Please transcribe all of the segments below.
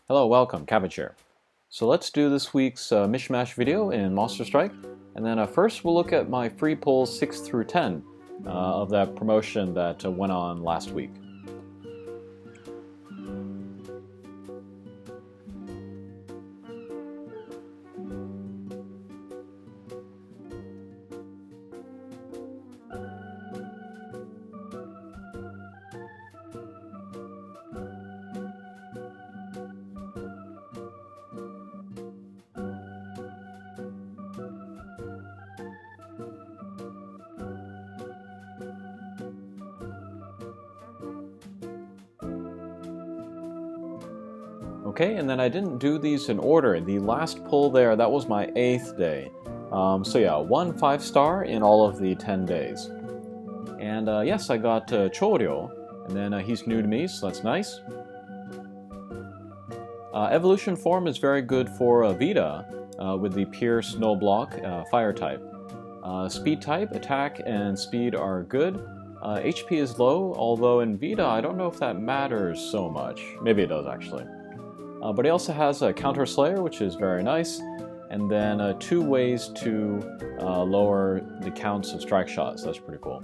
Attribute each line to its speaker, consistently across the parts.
Speaker 1: Hello, welcome, Cabbage here. So let's do this week's mishmash video in Monster Strike, and then first we'll look at my free pulls 6 through 10 of that promotion that went on last week. Okay, and then I didn't do these in order. The last pull there, that was my 8th day. So yeah, 1 5-star in all of the 10 days. And yes, I got Choryo, and then he's new to me, so that's nice. Evolution form is very good for Vita with the Pierce, No Block, Fire type. Speed type, attack, and speed are good. HP is low, although in Vita I don't know if that matters so much. Maybe it does actually. But he also has a Counter Slayer, which is very nice, and then 2 ways to lower the counts of strike shots. That's pretty cool.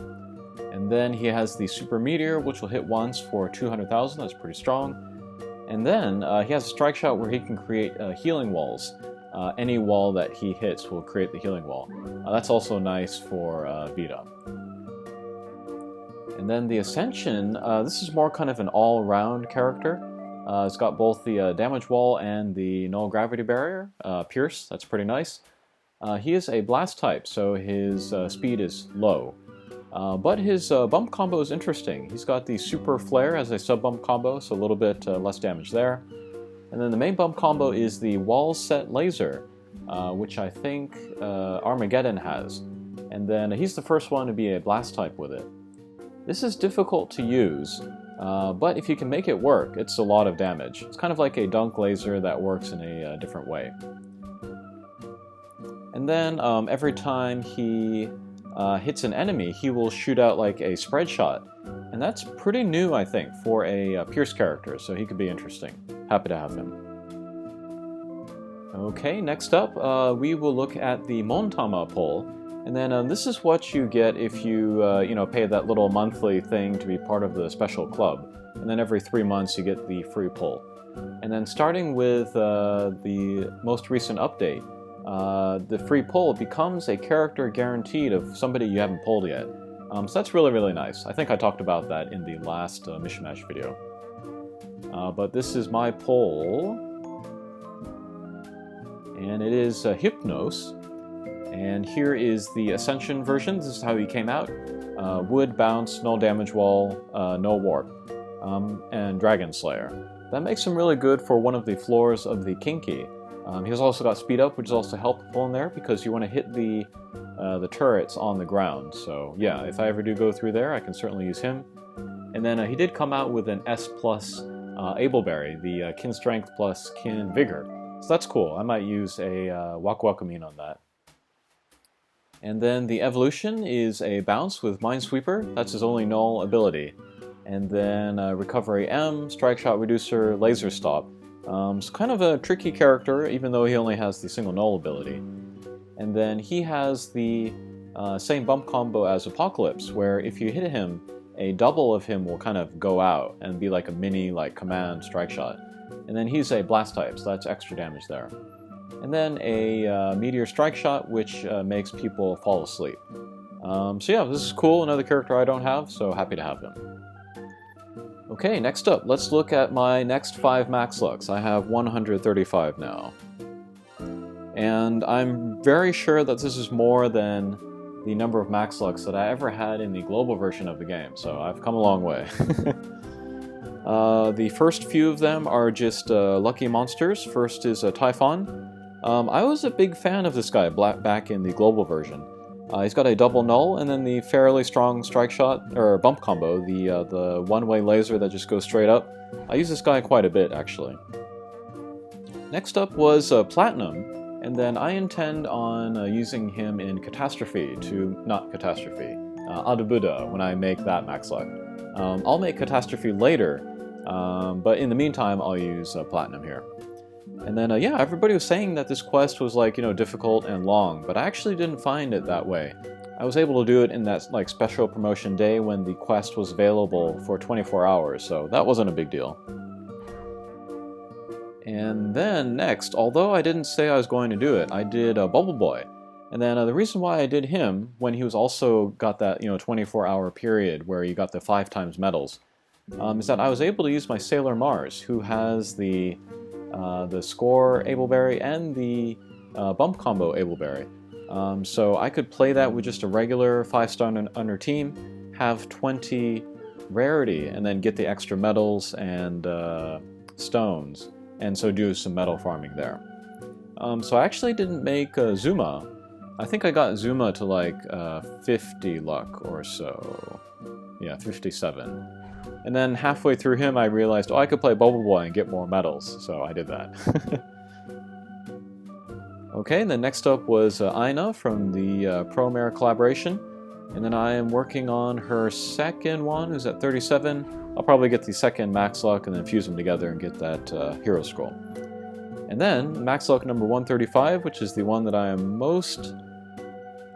Speaker 1: And then he has the Super Meteor, which will hit once for 200,000. That's pretty strong. And then he has a strike shot where he can create healing walls. Any wall that he hits will create the healing wall. That's also nice for Vita. And then the Ascension, this is more kind of an all-round character. It's got both the damage wall and the null gravity barrier, Pierce, that's pretty nice. He is a blast type, so his speed is low. But his bump combo is interesting. He's got the super flare as a sub bump combo, so a little bit less damage there. And then the main bump combo is the wall set laser, which I think Armageddon has. And then he's the first one to be a blast type with it. This is difficult to use. But if you can make it work, it's a lot of damage. It's kind of like a dunk laser that works in a different way. And then every time he hits an enemy, he will shoot out like a spread shot. And that's pretty new, I think, for a Pierce character, so he could be interesting. Happy to have him. Okay, next up, we will look at the Montama pull. And then this is what you get if you, pay that little monthly thing to be part of the special club. And then every 3 months you get the free pull. And then starting with the most recent update, the free pull becomes a character guaranteed of somebody you haven't pulled yet. So that's really, really nice. I think I talked about that in the last mishmash video. But this is my pull. And it is Hypnos. And here is the Ascension version. This is how he came out. Wood, bounce, no damage wall, no warp, and Dragon Slayer. That makes him really good for one of the floors of the Kinky. He's also got speed up, which is also helpful in there because you want to hit the turrets on the ground. So yeah, if I ever do go through there, I can certainly use him. And then he did come out with an S plus Ableberry, the Kin Strength plus Kin Vigor. So that's cool. I might use a Wakuwakumin on that. And then the evolution is a bounce with Minesweeper. That's his only null ability. And then Recovery M, Strike Shot Reducer, Laser Stop. It's kind of a tricky character, even though he only has the single null ability. And then he has the same bump combo as Apocalypse, where if you hit him, a double of him will kind of go out and be like a mini command strike shot. And then he's a blast type, so that's extra damage there. And then a Meteor Strike Shot, which makes people fall asleep. So yeah, this is cool, another character I don't have, so happy to have him. Okay, next up, let's look at my next 5 max lux. I have 135 now. And I'm very sure that this is more than the number of max lux that I ever had in the global version of the game, so I've come a long way. The first few of them are just lucky monsters. First is Typhon. I was a big fan of this guy back in the global version. He's got a double null and then the fairly strong strike shot, or bump combo, the one-way laser that just goes straight up. I use this guy quite a bit, actually. Next up was Platinum, and then I intend on using him in Adabuda, when I make that max luck. I'll make Catastrophe later, But in the meantime, I'll use Platinum here. And then, yeah, everybody was saying that this quest was like, difficult and long, but I actually didn't find it that way. I was able to do it in that like special promotion day when the quest was available for 24 hours, so that wasn't a big deal. And then next, although I didn't say I was going to do it, I did Bubble Boy. And then the reason why I did him, when he was also got that 24-hour period where you got the 5 times medals, is that I was able to use my Sailor Mars, who has the Score Ableberry and the Bump Combo Ableberry. So I could play that with just a regular 5-star under team, have 20 rarity, and then get the extra medals and stones, and so do some medal farming there. So I actually didn't make Zuma. I think I got Zuma to like 50 luck or so. Yeah, 57. And then halfway through him I realized, I could play Bubble Boy and get more medals, so I did that. Okay, and then next up was Aina from the Pro-Mare collaboration. And then I am working on her second one, who's at 37. I'll probably get the second Max Luck and then fuse them together and get that Hero Scroll. And then Max Luck number 135, which is the one that I am most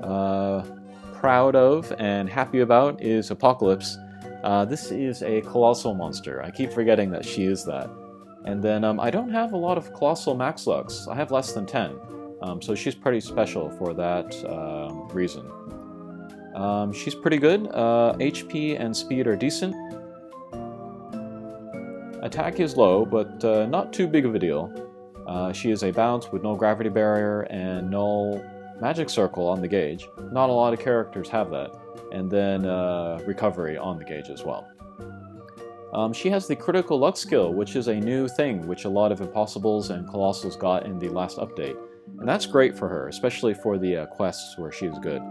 Speaker 1: proud of and happy about, is Apocalypse. This is a colossal monster. I keep forgetting that she is that. And then I don't have a lot of colossal Max Lucks. I have less than 10. So she's pretty special for that reason. She's pretty good. HP and speed are decent. Attack is low, but not too big of a deal. She is a bounce with null gravity barrier and null magic circle on the gauge. Not a lot of characters have that. And then recovery on the gauge as well. She has the critical luck skill, which is a new thing which a lot of Impossibles and Colossals got in the last update. And that's great for her, especially for the quests where she is good.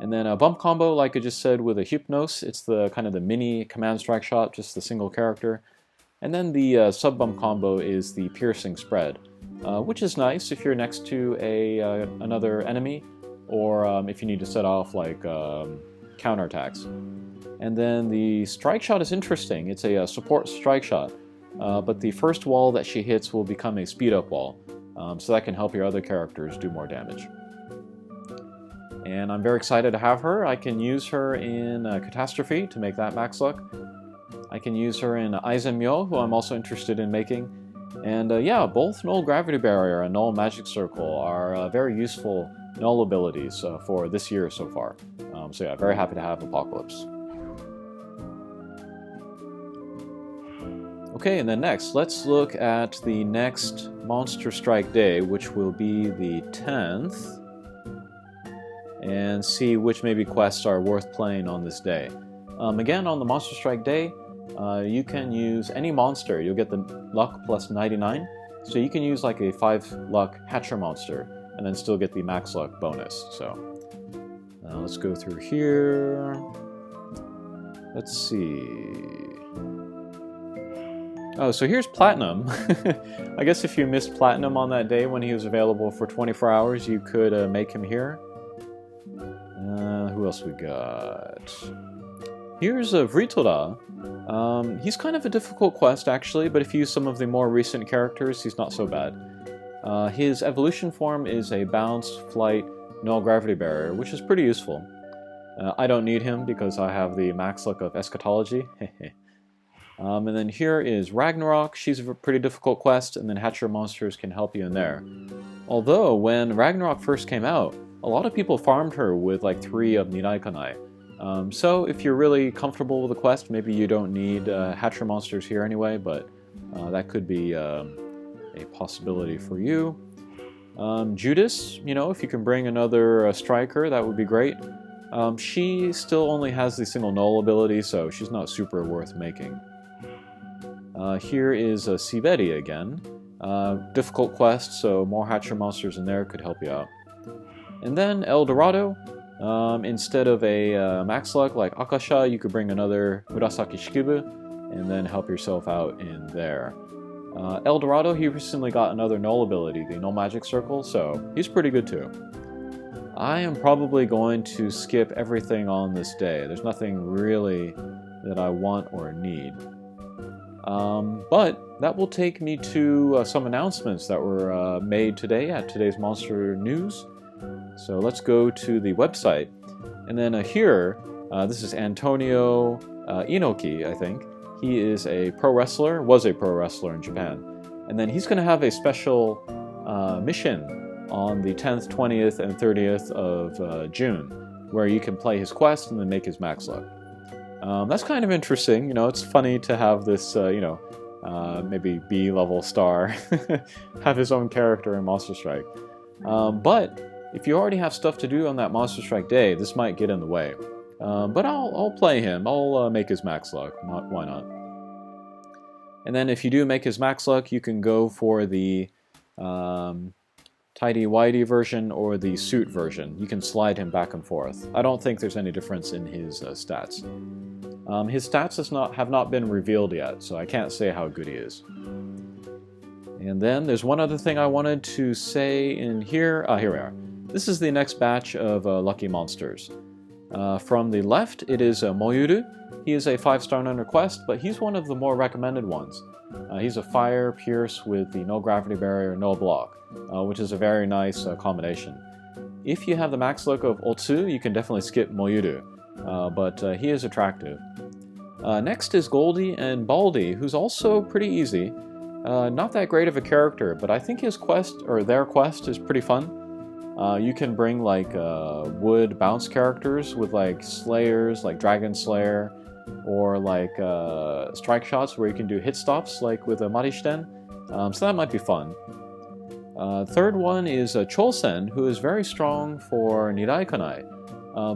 Speaker 1: And then a bump combo, like I just said, with a Hypnos. It's the kind of the mini command strike shot, just the single character. And then the sub bump combo is the piercing spread, which is nice if you're next to another enemy, or if you need to set off like counterattacks. And then the strike shot is interesting. It's a support strike shot, but the first wall that she hits will become a speed up wall, so that can help your other characters do more damage. And I'm very excited to have her. I can use her in Catastrophe to make that max luck. I can use her in Aizenmyo, who I'm also interested in making. And yeah, both Null Gravity Barrier and Null Magic Circle are very useful null abilities for this year so far. So yeah, very happy to have Apocalypse. Okay, and then next, let's look at the next Monster Strike Day, which will be the 10th, and see which maybe quests are worth playing on this day. Again, on the Monster Strike Day, you can use any monster. You'll get the luck plus 99, so you can use like a 5 luck Hatcher monster, and then still get the max luck bonus. So let's go through here. Let's see. Oh, so here's Platinum. I guess if you missed Platinum on that day when he was available for 24 hours, you could make him here. Who else we got? Here's Vritoda. He's kind of a difficult quest, actually, but if you use some of the more recent characters, he's not so bad. His evolution form is a bounce, flight, null gravity barrier, which is pretty useful. I don't need him because I have the max luck of eschatology. And then here is Ragnarok. She's a pretty difficult quest, and then Hatcher monsters can help you in there. Although, when Ragnarok first came out, a lot of people farmed her with like 3 of Nidaikanai. So if you're really comfortable with the quest, maybe you don't need Hatcher monsters here anyway, but that could be a possibility for you. Judas, if you can bring another striker, that would be great. She still only has the single null ability, so she's not super worth making. Here is Siberi again. Difficult quest, so more Hatcher monsters in there could help you out. And then El Dorado. Instead of a max luck like Akasha, you could bring another Murasaki Shikibu and then help yourself out in there. El Dorado, he recently got another null ability, the Null Magic Circle, so he's pretty good too. I am probably going to skip everything on this day. There's nothing really that I want or need. But that will take me to some announcements that were made today at today's Monster News. So let's go to the website. And then here, this is Antonio Inoki, I think. He is a pro wrestler, was a pro wrestler in Japan. And then he's going to have a special mission on the 10th, 20th, and 30th of June, where you can play his quest and then make his max luck. That's kind of interesting. You know, it's funny to have this, maybe B-level star have his own character in Monster Strike. But if you already have stuff to do on that Monster Strike day, this might get in the way. But I'll play him. I'll make his max luck. Why not? And then if you do make his max luck, you can go for the tidy-whitey version or the suit version. You can slide him back and forth. I don't think there's any difference in his stats. His stats have not been revealed yet, so I can't say how good he is. And then there's one other thing I wanted to say in here. Here we are. This is the next batch of Lucky Monsters. From the left, it is Moyuru. He is a 5-star under quest, but he's one of the more recommended ones. He's a fire pierce with the no gravity barrier, no block, which is a very nice combination. If you have the max luck of Otsu, you can definitely skip Moyuru, but he is attractive. Next is Goldie and Baldy, who's also pretty easy. Not that great of a character, but I think his quest, or their quest, is pretty fun. You can bring like wood bounce characters with like slayers, like Dragon Slayer, or like strike shots where you can do hit stops like with a Marishiten. So that might be fun. Third one is Cholsen, who is very strong for Nirai Kanai.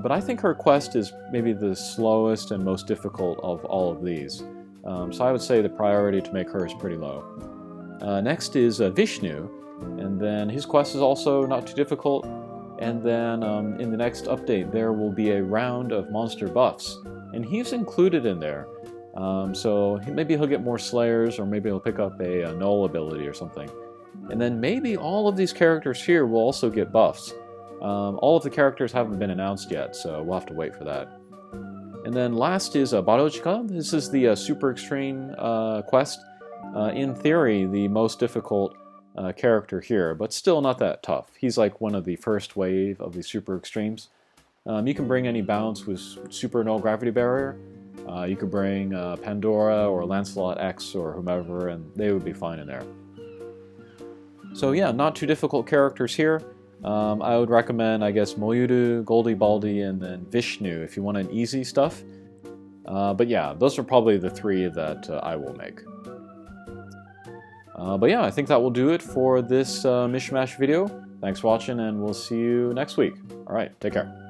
Speaker 1: But I think her quest is maybe the slowest and most difficult of all of these. So I would say the priority to make her is pretty low. Next is Vishnu, and then his quest is also not too difficult. And then in the next update there will be a round of monster buffs, and he's included in there. So maybe he'll get more slayers, or maybe he'll pick up a null ability or something. And then maybe all of these characters here will also get buffs. All of the characters haven't been announced yet, so we'll have to wait for that. And then last is Barochika. This is the Super Extreme quest. In theory, the most difficult character here, but still not that tough. He's like one of the first wave of the Super Extremes. You can bring any bounce with Super No Gravity Barrier. You could bring Pandora or Lancelot X or whomever, and they would be fine in there. So yeah, not too difficult characters here. I would recommend, I guess, Moyuru, Goldie, Baldy, and then Vishnu if you want an easy stuff. But yeah, those are probably the three that I will make. But yeah, I think that will do it for this mishmash video. Thanks for watching, and we'll see you next week. Alright, take care.